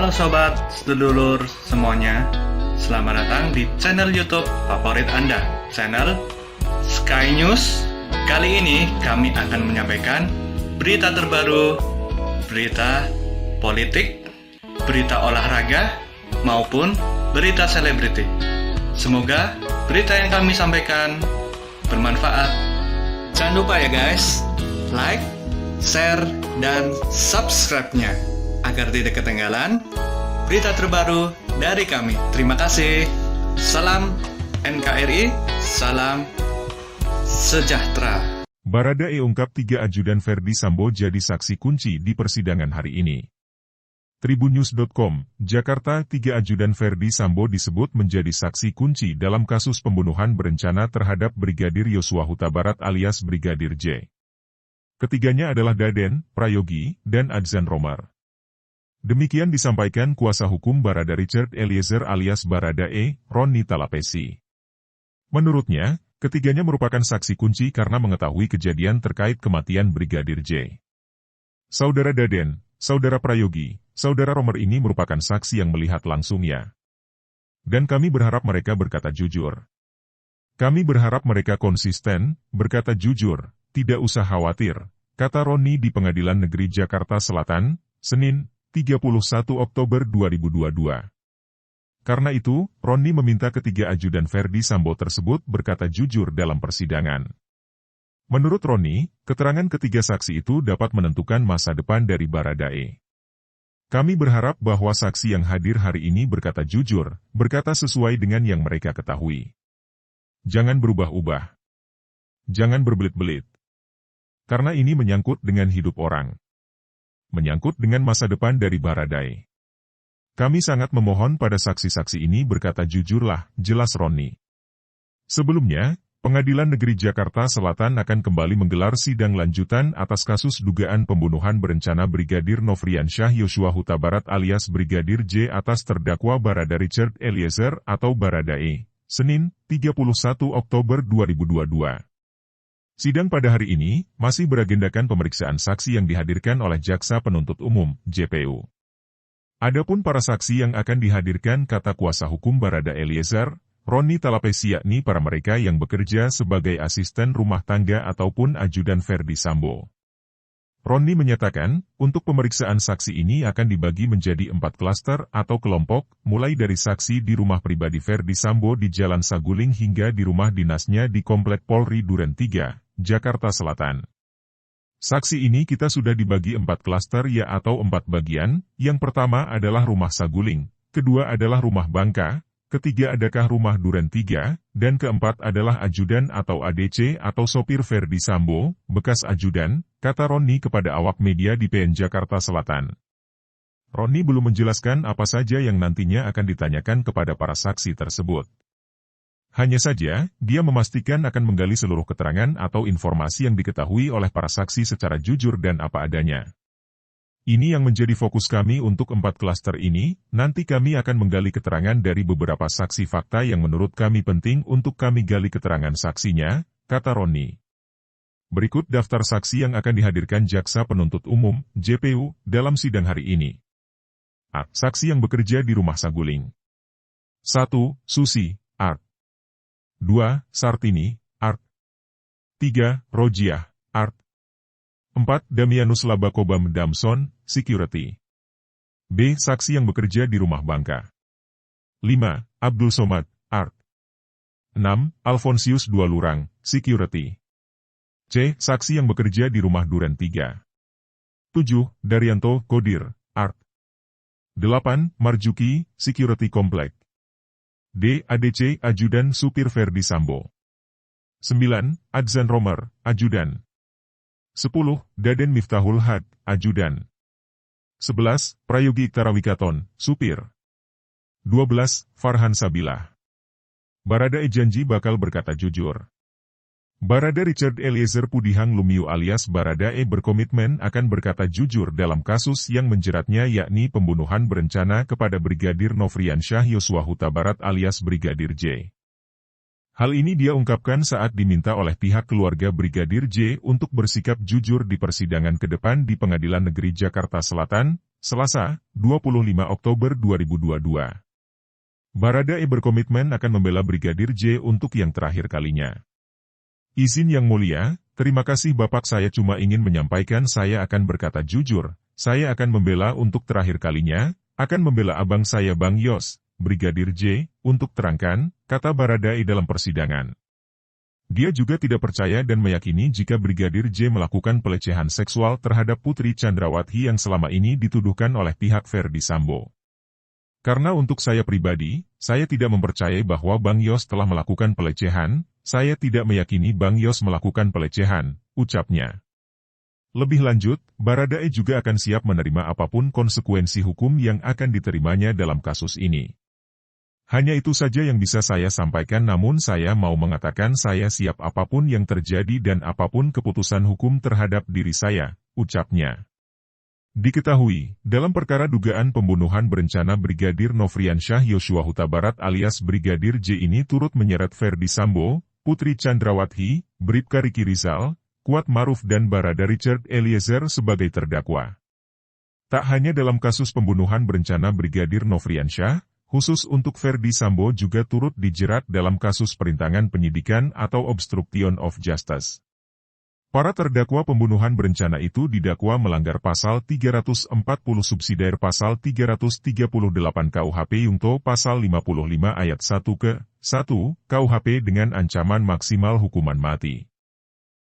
Halo sobat, sedulur semuanya. Selamat datang di channel YouTube favorit Anda, channel Sky News. Kali ini kami akan menyampaikan berita terbaru, berita politik, berita olahraga, maupun berita selebriti. Semoga berita yang kami sampaikan bermanfaat. Jangan lupa ya guys, like, share, dan subscribe-nya agar tidak ketinggalan berita terbaru dari kami. Terima kasih. Salam NKRI, salam sejahtera. Baradae ungkap 3 ajudan Ferdi Sambo jadi saksi kunci di persidangan hari ini. Tribunnews.com, Jakarta. 3 ajudan Ferdi Sambo disebut menjadi saksi kunci dalam kasus pembunuhan berencana terhadap Brigadir Yosua Huta Barat alias Brigadir J. Ketiganya adalah Daden, Prayogi, dan Adzan Romer. Demikian disampaikan kuasa hukum Barada Richard Eliezer alias Baradae, Roni Talapesi. Menurutnya, ketiganya merupakan saksi kunci karena mengetahui kejadian terkait kematian Brigadir J. Saudara Daden, Saudara Prayogi, Saudara Romer ini merupakan saksi yang melihat langsungnya. Dan kami berharap mereka berkata jujur. Kami berharap mereka konsisten, berkata jujur, tidak usah khawatir, kata Roni di Pengadilan Negeri Jakarta Selatan, Senin, 31 Oktober 2022. Karena itu, Roni meminta ketiga ajudan Ferdi Sambo tersebut berkata jujur dalam persidangan. Menurut Roni, keterangan ketiga saksi itu dapat menentukan masa depan dari Baradae. Kami berharap bahwa saksi yang hadir hari ini berkata jujur, berkata sesuai dengan yang mereka ketahui. Jangan berubah-ubah. Jangan berbelit-belit. Karena ini menyangkut dengan hidup orang. Menyangkut dengan masa depan dari Baradae. Kami sangat memohon pada saksi-saksi ini berkata jujurlah, jelas Roni. Sebelumnya, Pengadilan Negeri Jakarta Selatan akan kembali menggelar sidang lanjutan atas kasus dugaan pembunuhan berencana Brigadir Nofriansyah Yosua Huta Barat alias Brigadir J atas terdakwa Barada Richard Eliezer atau Baradae, Senin, 31 Oktober 2022. Sidang pada hari ini masih beragendakan pemeriksaan saksi yang dihadirkan oleh Jaksa Penuntut Umum, JPU. Adapun para saksi yang akan dihadirkan kata kuasa hukum Barada Eliezer, Roni Talapesi yakni para mereka yang bekerja sebagai asisten rumah tangga ataupun ajudan Ferdi Sambo. Roni menyatakan, untuk pemeriksaan saksi ini akan dibagi menjadi 4 klaster atau kelompok, mulai dari saksi di rumah pribadi Ferdi Sambo di Jalan Saguling hingga di rumah dinasnya di Komplek Polri Duren 3, Jakarta Selatan. Saksi ini kita sudah dibagi 4 klaster ya atau 4 bagian, yang pertama adalah rumah Saguling, kedua adalah rumah Bangka, ketiga adakah rumah Duren 3, dan keempat adalah ajudan atau ADC atau sopir Ferdi Sambo, bekas ajudan, kata Roni kepada awak media di PN Jakarta Selatan. Roni belum menjelaskan apa saja yang nantinya akan ditanyakan kepada para saksi tersebut. Hanya saja, dia memastikan akan menggali seluruh keterangan atau informasi yang diketahui oleh para saksi secara jujur dan apa adanya. Ini yang menjadi fokus kami untuk 4 klaster ini, nanti kami akan menggali keterangan dari beberapa saksi fakta yang menurut kami penting untuk kami gali keterangan saksinya, kata Roni. Berikut daftar saksi yang akan dihadirkan Jaksa Penuntut Umum, JPU, dalam sidang hari ini. A. Saksi yang bekerja di rumah Saguling. 1. Susi, Art. 2. Sartini, Art. 3. Rojiah, Art. 4. Damianus Labakobam Damson, Security. B. Saksi yang bekerja di rumah Bangka. 5. Abdul Somad, Art. 6. Alfonsius Dualurang, Security. C. Saksi yang bekerja di rumah Duren 3. 7. Daryanto Kodir, Art. 8. Marjuki, Security Komplek. D. ADC Ajudan Supir Ferdi Sambo. 9. Adzan Romer, Ajudan. 10. Daden Miftahul Had, ajudan. 11. Prayogi Tarawikaton, supir. 12. Farhan Sabilah. Baradae janji bakal berkata jujur. Barada Richard Eliezer Pudihang Lumiu alias Baradae berkomitmen akan berkata jujur dalam kasus yang menjeratnya yakni pembunuhan berencana kepada Brigadir Nofriansyah Yosua Huta Barat alias Brigadir J. Hal ini dia ungkapkan saat diminta oleh pihak keluarga Brigadir J untuk bersikap jujur di persidangan ke depan di Pengadilan Negeri Jakarta Selatan, Selasa, 25 Oktober 2022. Baradae berkomitmen akan membela Brigadir J untuk yang terakhir kalinya. Izin Yang Mulia, terima kasih Bapak, saya cuma ingin menyampaikan saya akan berkata jujur, saya akan membela untuk terakhir kalinya, akan membela abang saya Bang Yos, Brigadir J, untuk terangkan, kata Baradae dalam persidangan. Dia juga tidak percaya dan meyakini jika Brigadir J melakukan pelecehan seksual terhadap Putri Chandrawati yang selama ini dituduhkan oleh pihak Ferdy Sambo. Karena untuk saya pribadi, saya tidak mempercayai bahwa Bang Yos telah melakukan pelecehan, saya tidak meyakini Bang Yos melakukan pelecehan, ucapnya. Lebih lanjut, Baradae juga akan siap menerima apapun konsekuensi hukum yang akan diterimanya dalam kasus ini. Hanya itu saja yang bisa saya sampaikan, namun saya mau mengatakan saya siap apapun yang terjadi dan apapun keputusan hukum terhadap diri saya, ucapnya. Diketahui, dalam perkara dugaan pembunuhan berencana Brigadir Nofriansyah Yosua Huta Barat alias Brigadir J ini turut menyeret Ferdy Sambo, Putri Chandrawati, Bribka Riki Rizal, Kuat Maruf dan Barada Richard Eliezer sebagai terdakwa. Tak hanya dalam kasus pembunuhan berencana Brigadir Nofriansyah, khusus untuk Ferdy Sambo juga turut dijerat dalam kasus perintangan penyidikan atau obstruction of justice. Para terdakwa pembunuhan berencana itu didakwa melanggar pasal 340 subsidiar pasal 338 KUHP Yungto pasal 55 ayat 1 ke 1 KUHP dengan ancaman maksimal hukuman mati.